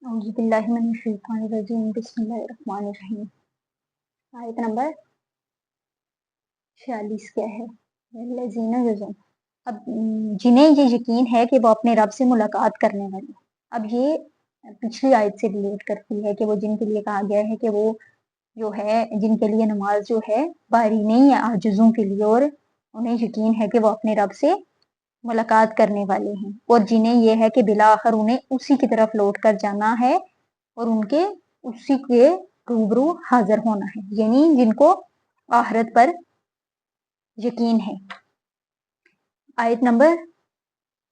اعوذ باللہ من الشیطان الرجیم بسم اللہ الرحمن الرحیم۔ آیت نمبر 46 کیا ہے؟ الذین یظن، اب جنہیں یہ یقین ہے کہ وہ اپنے رب سے ملاقات کرنے والے۔ اب یہ پچھلی آیت سے ریلیٹ کرتی ہے کہ وہ جن کے لیے کہا گیا ہے کہ وہ جو ہے جن کے لیے نماز جو ہے باری نہیں ہے عاجزوں کے لیے، اور انہیں یقین ہے کہ وہ اپنے رب سے ملاقات کرنے والے ہیں، اور جنہیں یہ ہے کہ بالآخر انہیں اسی کی طرف لوٹ کر جانا ہے اور ان کے اسی کے روبرو حاضر ہونا ہے، یعنی جن کو آخرت پر یقین ہے۔ آیت نمبر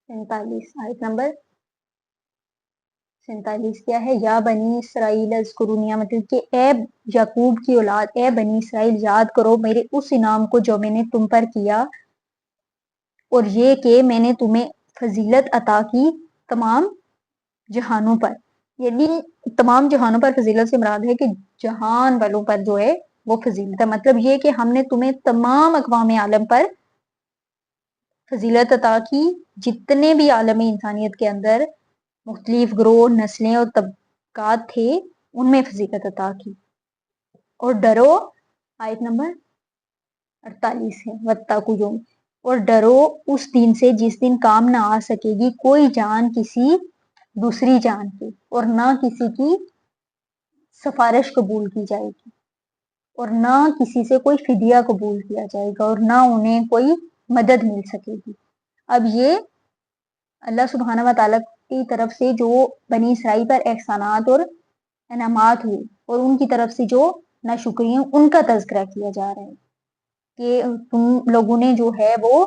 47، آیت نمبر 47 کیا ہے؟ یا بنی اسرائیل اذکروا نعمتی، کہ اے یعقوب کی اولاد، اے بنی اسرائیل یاد کرو میرے اس انعام کو جو میں نے تم پر کیا، اور یہ کہ میں نے تمہیں فضیلت عطا کی تمام جہانوں پر، یعنی تمام جہانوں پر فضیلت سے مراد ہے کہ جہان والوں پر جو ہے وہ فضیلت ہے، مطلب یہ کہ ہم نے تمہیں تمام اقوام عالم پر فضیلت عطا کی، جتنے بھی عالم انسانیت کے اندر مختلف گروہ، نسلیں اور طبقات تھے ان میں فضیلت عطا کی۔ اور ڈرو، آیت نمبر 48 ہے، واتقوا یوم، اور ڈرو اس دن سے جس دن کام نہ آ سکے گی کوئی جان کسی دوسری جان کی، اور نہ کسی کی سفارش قبول کی جائے گی، اور نہ کسی سے کوئی فدیہ قبول کیا جائے گا، اور نہ انہیں کوئی مدد مل سکے گی۔ اب یہ اللہ سبحانہ و تعالیٰ کی طرف سے جو بنی اسرائیل پر احسانات اور انعامات ہوئے اور ان کی طرف سے جو ناشکری ہیں ان کا تذکرہ کیا جا رہا ہے کہ تم لوگوں نے جو ہے وہ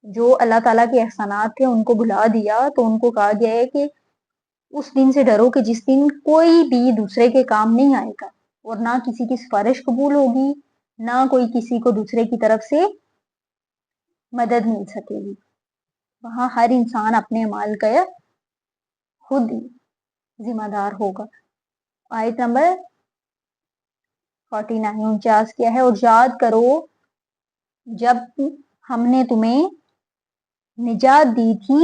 جو اللہ تعالیٰ کے احسانات تھے ان کو بھلا دیا، تو ان کو کہا گیا ہے کہ اس دن سے ڈرو کہ جس دن کوئی بھی دوسرے کے کام نہیں آئے گا، اور نہ کسی کی سفارش قبول ہوگی، نہ کوئی کسی کو دوسرے کی طرف سے مدد مل سکے گی۔ وہاں ہر انسان اپنے اعمال کا خود ذمہ دار ہوگا۔ آیت نمبر 49 کیا ہے؟ اور یاد کرو جب ہم نے تمہیں نجات دی تھی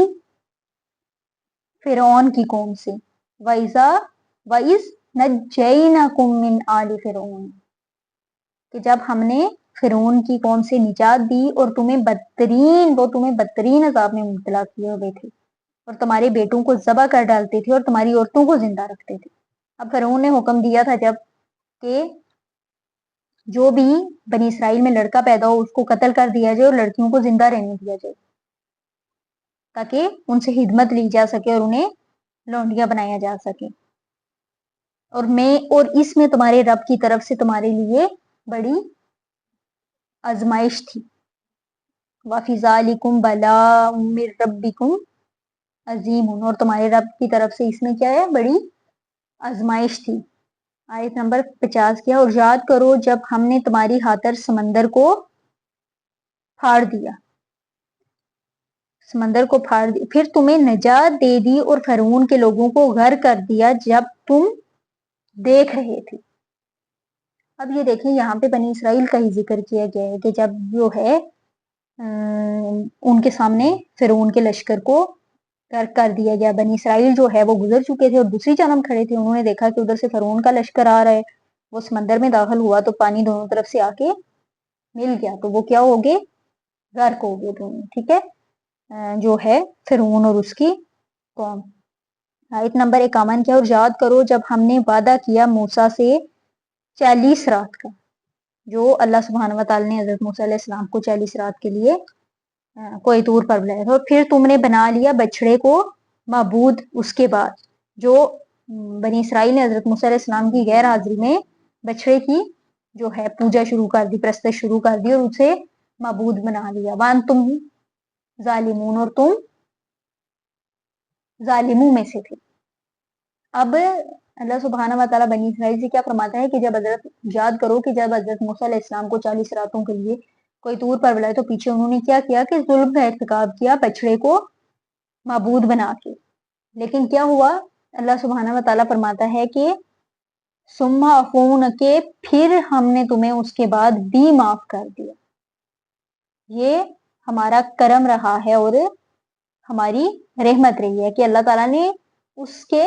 فرعون کی قوم سے، وَإِذْ نَجَّيْنَاكُمْ مِنْ آلِ فِرْعَوْنَ، کہ جب ہم نے فرعون کی قوم سے نجات دی اور تمہیں بدترین عذاب میں مبتلا کیے ہوئے تھے، اور تمہارے بیٹوں کو ذبح کر ڈالتے تھے اور تمہاری عورتوں کو زندہ رکھتے تھے۔ اب فرعون نے حکم دیا تھا جب کہ جو بھی بنی اسرائیل میں لڑکا پیدا ہو اس کو قتل کر دیا جائے اور لڑکیوں کو زندہ رہنے دیا جائے، تاکہ ان سے خدمت لی جا سکے اور انہیں لونڈیاں بنایا جا سکے، اور اس میں تمہارے رب کی طرف سے تمہارے لیے بڑی آزمائش تھی۔ وَفِي ذَلِكُمْ بَلَاءٌ مِّن رَبِّكُمْ عَظِيمٌ، اور تمہارے رب کی طرف سے اس میں کیا ہے؟ بڑی آزمائش تھی۔ آیت نمبر 50 کیا؟ اور یاد کرو جب ہم نے تمہاری خاطر سمندر کو پھاڑ دیا، پھر تمہیں نجات دے دی اور فرعون کے لوگوں کو غرق کر دیا جب تم دیکھ رہے تھے۔ اب یہ دیکھیں یہاں پہ بنی اسرائیل کا ہی ذکر کیا گیا ہے کہ جب جو ہے ان کے سامنے فرعون کے لشکر کو غرق کر دیا گیا، بنی اسرائیل جو ہے وہ گزر چکے تھے اور دوسری جانب کھڑے تھے، انہوں نے دیکھا کہ ادھر سے فرعون کا لشکر آ رہا ہے، وہ سمندر میں داخل ہوا تو پانی دونوں طرف سے آ کے مل گیا، تو وہ کیا ہو گئے؟ غرق ہو گئے دونوں، ٹھیک ہے، جو ہے فرعون اور اس کی قوم۔ آیت نمبر 51 کیا؟ اور یاد کرو جب ہم نے وعدہ کیا موسیٰ سے 40 رات کا، جو اللہ سبحانہ و تعالیٰ نے حضرت موسیٰ علیہ السلام کو 40 رات کے لیے کوئی طور پر بلایا تھا، اور پھر تم نے بنا لیا بچڑے کو معبود اس کے بعد، جو بنی اسرائیل نے حضرت موسیٰ علیہ السلام کی غیر حاضری میں بچڑے کی جو ہے پوجا شروع کر دی، پرستش شروع کر دی اور اسے معبود بنا لیا۔ وَأَنْتُمْ ظالمون، اور تم ظالموں میں سے تھے۔ اب اللہ سبحانہ و تعالیٰ بنی اسرائیل سے کیا فرماتا ہے کہ یاد کرو کہ جب حضرت موسیٰ علیہ السلام کو 40 راتوں کے لیے کوئی طور پر بلائے تو پیچھے انہوں نے کیا کیا کہ ظلم کا ارتکاب کیا بچڑے کو معبود بنا کے، لیکن کیا ہوا؟ اللہ سبحانہ و تعالیٰ فرماتا ہے کہ ثم عفونا، کے پھر ہم نے تمہیں اس کے بعد بھی معاف کر دیا۔ یہ ہمارا کرم رہا ہے اور ہماری رحمت رہی ہے کہ اللہ تعالیٰ نے اس کے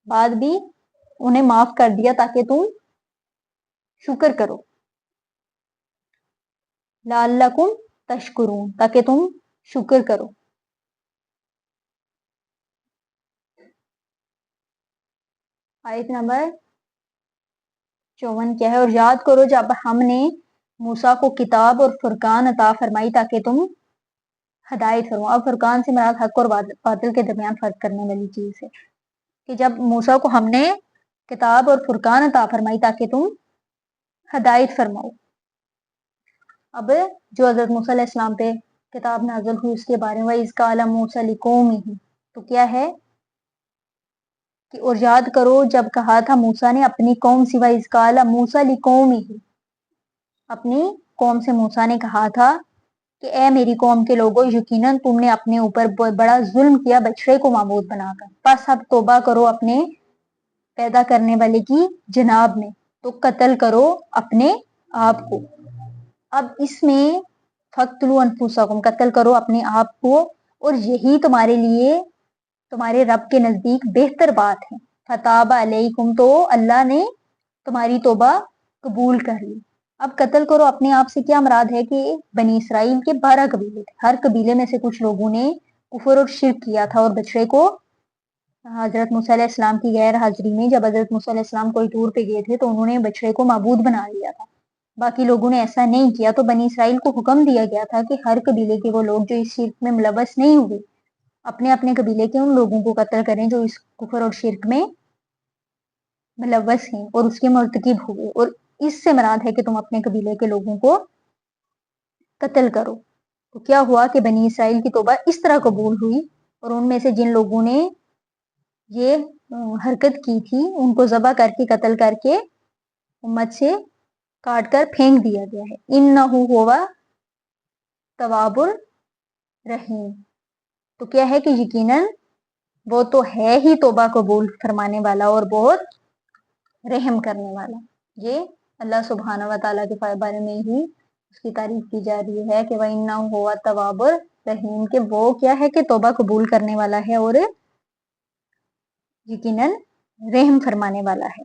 بعد بھی انہیں معاف کر دیا تاکہ تم شکر کرو. لعلکم تشکرون تاکہ تم شکر کرو. آیت نمبر 54 کیا ہے؟ اور یاد کرو جب ہم نے موسیٰ کو کتاب اور فرقان عطا فرمائی تاکہ تم ہدایت فرماؤ. اب فرقان سے مراد حق اور باطل کے درمیان فرق کرنے والی چیز ہے کہ جب موسیٰ کو ہم نے کتاب اور فرقان عطا فرمائی تاکہ تم ہدایت فرماؤ. اب جو حضرت موسیٰ علیہ السلام پہ کتاب نازل ہوئی اس کے بارے میں وَإِذْ قَالَ مُوسَىٰ لِقَوْمِهِ تو کیا ہے کہ اور یاد کرو جب کہا تھا موسیٰ نے اپنی قوم سے وَإِذْ قَالَ مُوسَىٰ لِقَوْمِهِ اپنی قوم سے موسیٰ نے کہا تھا کہ اے میری قوم کے لوگوں یقیناً تم نے اپنے اوپر بڑا ظلم کیا بچڑے کو معبود بنا کر. پس اب توبہ کرو اپنے پیدا کرنے والے کی جناب میں تو قتل کرو اپنے آپ کو. اب اس میں فَقْتُلُوا أَنفُسَكُمْ قتل کرو اپنے آپ کو اور یہی تمہارے لیے تمہارے رب کے نزدیک بہتر بات ہے. فَتَابَ عَلَيْكُمْ تو اللہ نے تمہاری توبہ قبول کر لی. اب قتل کرو اپنے آپ سے کیا مراد ہے کہ بنی اسرائیل کے 12 قبیلے تھے. ہر قبیلے میں سے کچھ لوگوں نے کفر اور شرک کیا تھا اور بچڑے کو حضرت موسیٰ علیہ السلام کی غیر حاضری میں جب حضرت موسیٰ علیہ السلام کوئی ٹور پہ گئے تھے تو انہوں نے بچڑے کو معبود بنا لیا تھا. باقی لوگوں نے ایسا نہیں کیا تو بنی اسرائیل کو حکم دیا گیا تھا کہ ہر قبیلے کے وہ لوگ جو اس شرک میں ملوث نہیں ہوئے اپنے اپنے قبیلے کے ان لوگوں کو قتل کریں جو اس کفر اور شرک میں ملوث ہیں اور اس کے مرتکب ہوئے. اور اس سے مراد ہے کہ تم اپنے قبیلے کے لوگوں کو قتل کرو. تو کیا ہوا کہ بنی اسرائیل کی توبہ اس طرح قبول ہوئی اور ان میں سے جن لوگوں نے یہ حرکت کی تھی ان کو ذبح کر کے قتل کر کے امت سے کاٹ کر پھینک دیا گیا ہے. اِنَّهُ هُوَ التَّوَّابُ الرَّحِیمُ تو کیا ہے کہ یقیناً وہ تو ہے ہی توبہ قبول فرمانے والا اور بہت رحم کرنے والا. یہ اللہ سبحانہ و تعالیٰ کے بارے میں ہی اس کی تعریف کی جا رہی ہے کہ وَإِنَّهُ هُوَ التَّوَّابُ الرَّحِیمُ کہ وہ کیا ہے کہ توبہ قبول کرنے والا ہے اور یقیناً رحم فرمانے والا ہے.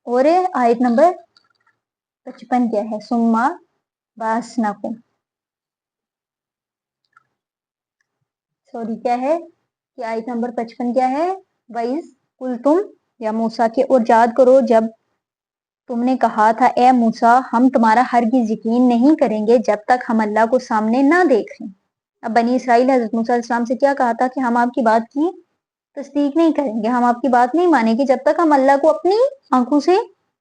اور آیت نمبر 55 کیا ہے؟ ثُمَّ بَعَثْنَاكُمْ کیا ہے کہ آیت نمبر 55 کیا ہے؟ وَإِذْ قُلْتُمْ یا موسیٰ کے اور یاد کرو جب تم نے کہا تھا اے موسیٰ ہم تمہارا ہرگز یقین نہیں کریں گے جب تک ہم اللہ کو سامنے نہ دیکھیں. اب بنی اسرائیل حضرت موسیٰ علیہ السلام سے کیا کہا تھا کہ ہم آپ کی بات کی تصدیق نہیں کریں گے ہم آپ کی بات نہیں مانیں گے جب تک ہم اللہ کو اپنی آنکھوں سے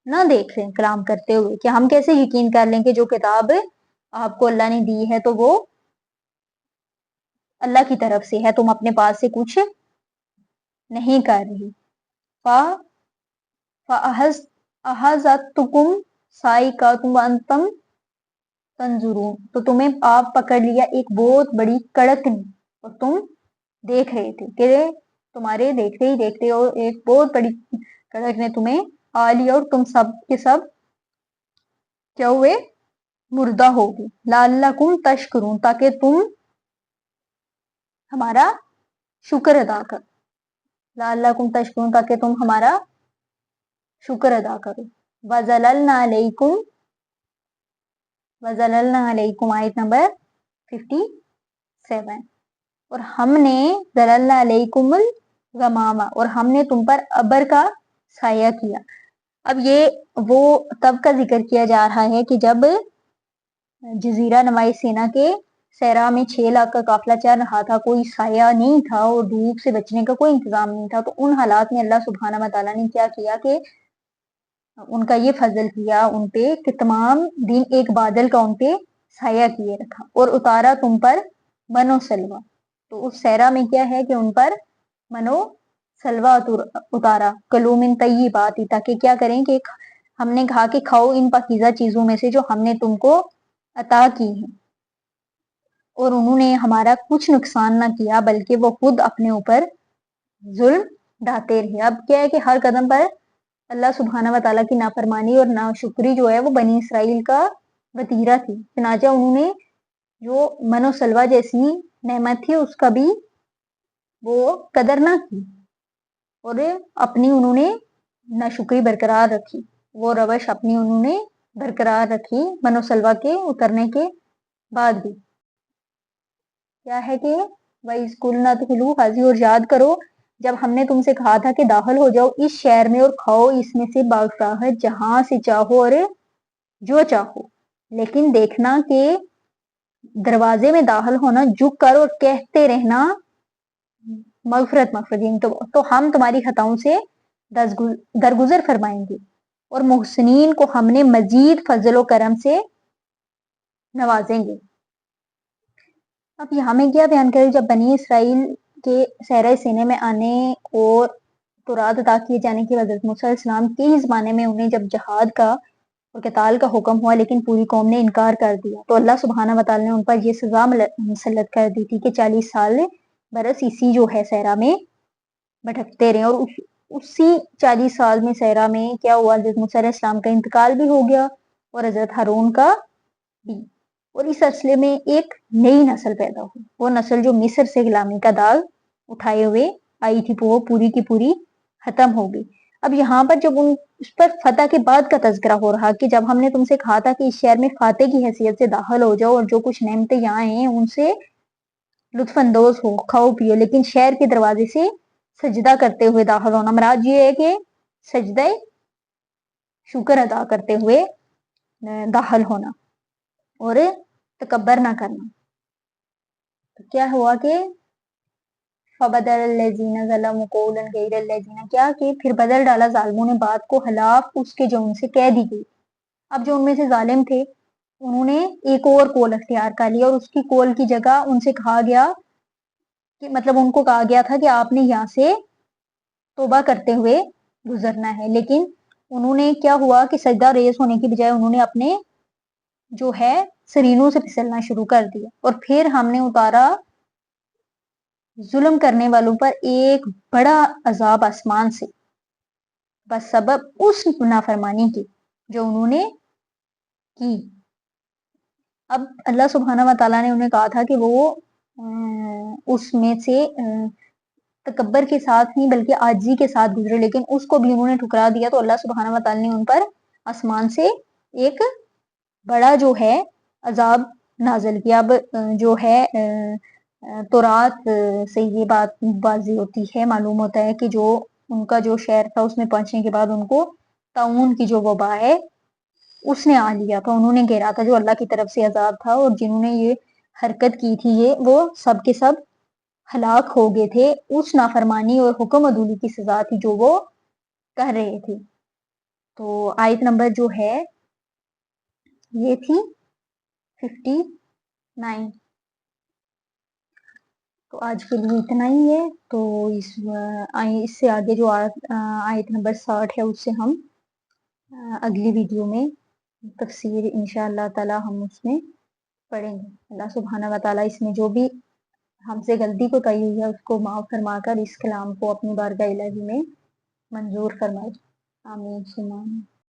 نہ دیکھ لیں کلام کرتے ہوئے. کہ ہم کیسے یقین کر لیں کہ جو کتاب آپ کو اللہ نے دی ہے تو وہ اللہ کی طرف سے ہے تم اپنے پاس سے کچھ نہیں کر رہی. فَأَخَذَتْكُمُ الصَّاعِقَةُ وَأَنْتُمْ تَنظُرُونَ تو تمہیں آپ پکڑ لیا ایک بہت بڑی کڑک نے اور تم دیکھ رہے تھے کہ تمہارے دیکھتے ہی دیکھتے اور ایک بہت بڑی کڑک نے تمہیں آ لیا اور تم سب کے سب کیا ہوئے؟ مردہ ہو گئے. لَعَلَّكُمْ تَشْکُرُونَ تاکہ تم ہمارا شکر ادا کرو. لَعَلَّكُمْ تَشْکُرُونَ تاکہ تم ہمارا شکر ادا کرو. وَظَلَلْنَا عَلَيْكُمْ آیت نمبر 57 اور ہم نے ظَلَلْنَا عَلَيْكُمُ الْغَمَامَ اور ہم نے تم پر ابر کا سایہ کیا. اب یہ وہ تب کا ذکر کیا جا رہا ہے کہ جب جزیرہ نمائی سینا کے صحرا میں 6 لاکھ کا قافلہ چل رہا تھا کوئی سایہ نہیں تھا اور دھوپ سے بچنے کا کوئی انتظام نہیں تھا. تو ان حالات میں اللہ سبحانہ و تعالیٰ نے کیا کیا کہ ان کا یہ فضل کیا ان پہ کہ تمام دن ایک بادل کا ان پہ سایہ کیے رکھا اور اتارا تم پر من و سلوہ. تو اس صحرا میں کیا ہے کہ ان پر من و سلوہ اتارا کلوا من طیبات تاکہ کیا کریں کہ ہم نے کہا کہ کھاؤ ان پاکیزہ چیزوں میں سے جو ہم نے تم کو عطا کی ہیں. اور انہوں نے ہمارا کچھ نقصان نہ کیا بلکہ وہ خود اپنے اوپر ظلم ڈھاتے رہے. اب کیا ہے کہ ہر قدم پر اللہ سبحانہ و تعالیٰ کی نافرمانی اور ناشکری جو ہے وہ بنی اسرائیل کا وتیرہ تھی. چنانچہ انہوں نے جو من و سلوہ جیسی نعمت تھی اس کا بھی وہ قدر نہ کی اور اپنی انہوں نے ناشکری برقرار رکھی، وہ روش اپنی انہوں نے برقرار رکھی من و سلوہ کے اترنے کے بعد بھی۔ کیا ہے کہ وہی اسکول نہ تخلو حاضی، اور یاد کرو جب ہم نے تم سے کہا تھا کہ داخل ہو جاؤ اس شہر میں اور کھاؤ اس میں سے باغفراہت جہاں سے چاہو اور جو چاہو، لیکن دیکھنا کہ دروازے میں داخل ہونا جھک کر اور کہتے رہنا مغفرت مغفرت، تو ہم تمہاری خطاؤں سے درگزر فرمائیں گے اور محسنین کو ہم نے مزید فضل و کرم سے نوازیں گے۔ اب یہاں میں کیا بیان کریں، جب بنی اسرائیل کے صحرائے سینے میں آنے اور تورات عطا کیے جانے کی حضرت موسیٰ علیہ السلام کے ہی زمانے میں انہیں جب جہاد کا اور قتال کا حکم ہوا لیکن پوری قوم نے انکار کر دیا، تو اللہ سبحانہ وتعالی نے ان پر یہ سزا مسلط کر دی تھی کہ 40 سال برس اسی جو ہے صحرا میں بھٹکتے رہے، اور اسی 40 سال میں صحرا میں کیا ہوا، حضرت موسیٰ علیہ السلام کا انتقال بھی ہو گیا اور حضرت ہارون کا بھی، اور اس سلسلے میں ایک نئی نسل پیدا ہوئی، وہ نسل جو مصر سے غلامی کا داغ اٹھائے ہوئے آئی تھی، وہ پوری کی پوری ختم ہو گئی۔ اب یہاں پر جب اس پر فتح کے بعد کا تذکرہ ہو رہا کہ جب ہم نے تم سے کہا تھا کہ اس شہر میں فاتح کی حیثیت سے داخل ہو جاؤ اور جو کچھ نعمتیں یہاں ہیں ان سے لطف اندوز ہو، کھاؤ پیو، لیکن شہر کے دروازے سے سجدہ کرتے ہوئے داخل ہونا، مراد یہ ہے کہ سجدہ شکر ادا کرتے ہوئے داخل ہونا اور تکبر نہ کرنا۔ تو کیا ہوا کہ فَبَدَلَ الَّذِينَ ظَلَمُوا قَوْلًا غَيْرَ الَّذِينَ، کیا کہ پھر بدل ڈالا ظالموں نے بات کو خلاف اس کے جو ان سے کہہ دی گئی۔ اب جو ان میں سے ظالم تھے انہوں نے ایک اور قول اختیار کر لیا، اور اس کی قول کی جگہ ان سے کہا گیا کہ مطلب ان کو کہا گیا تھا کہ آپ نے یہاں سے توبہ کرتے ہوئے گزرنا ہے، لیکن انہوں نے کیا ہوا کہ سجدہ ریز ہونے کی بجائے انہوں نے اپنے جو ہے سرینوں سے پھسلنا شروع کر دیا، اور پھر ہم نے اتارا ظلم کرنے والوں پر ایک بڑا عذاب آسمان سے، بس سبب اس نافرمانی کی جو انہوں نے کی۔ اب اللہ سبحانہ و تعالیٰ نے انہیں کہا تھا کہ وہ اس میں سے تکبر کے ساتھ نہیں بلکہ عاجزی کے ساتھ گزرے، لیکن اس کو بھی انہوں نے ٹھکرا دیا، تو اللہ سبحانہ و تعالیٰ نے ان پر آسمان سے ایک بڑا جو ہے عذاب نازل کیا۔ اب جو ہے تورات سے یہ بات واضح ہوتی ہے، معلوم ہوتا ہے کہ جو ان کا جو شہر تھا اس میں پہنچنے کے بعد ان کو طاعون کی جو وبا ہے اس نے آ لیا تھا، انہوں نے گھیرا تھا، جو اللہ کی طرف سے عذاب تھا، اور جنہوں نے یہ حرکت کی تھی وہ سب کے سب ہلاک ہو گئے تھے، اس نافرمانی اور حکم عدولی کی سزا تھی جو وہ کر رہے تھے۔ تو آیت نمبر جو ہے یہ تھی 59۔ تو آج کے لیے اتنا ہی ہے، تو اس سے آگے جو آیت نمبر 60 ہے اس سے ہم اگلی ویڈیو میں تفسیر انشاءاللہ تعالی ہم اس میں پڑھیں گے۔ اللہ سبحانہ و تعالیٰ اس میں جو بھی ہم سے غلطی کو کہی ہوئی ہے اس کو معاف فرما کر اس کلام کو اپنی بارگاہ الہی میں منظور فرمائے، آمین ثم آمین۔